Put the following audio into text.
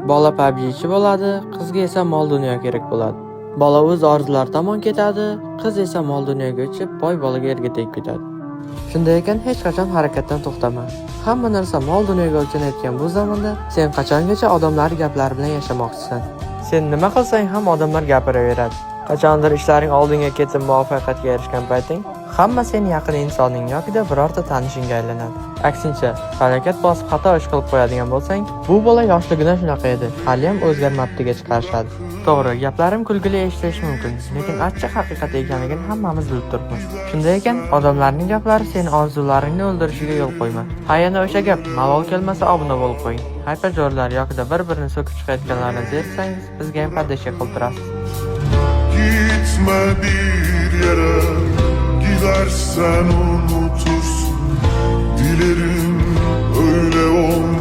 Bola PUBG'chi bo'ladi, qizga esa mol dunyo kerak bo'ladi. Bola o'z orzulari tomon ketadi, qiz esa mol dunyoga uchib, boy bolaga erga ketadi. Shunday ekan hech qachon harakatdan to'xtama. Hamma narsa mol dunyoga o'rganayotgan bu zamonda sen qachongacha odamlar gaplari bilan yashamoqchisan? Sen nima qilsang ham odamlar gapiraveradi. Qachondir ishlaring oldinga ketib muvaffaqiyatga erishgan payting, hamma sening yaqin insoning yokida birorta tanishingga aylanadi. Aksincha, harakat bosib xato ish qilib qo'yadigan bo'lsang, bu bola yoshligidan shunaqa edi, hali ham o'zgarmabdi deb chiqarishadi. To'g'ri, gaplarim kulgili eshitilishi mumkin, lekin achchiq haqiqat ekanligini hammamiz bilib turibmiz. Shunday ekan, odamlarning gaplari seni orzularingni o'ldirishiga yo'l qo'yma. Ha, yana o'sha gap, malol kelmasa obuna bo'lib qo'ying. Haypajorlar yokida bir-birini so'kib chiqayotganlarni zeriksangiz, bizga ham poddeşe qilib turasiz. Gitme bir yere, gidersen unutursun. Dilerim öyle olmaz.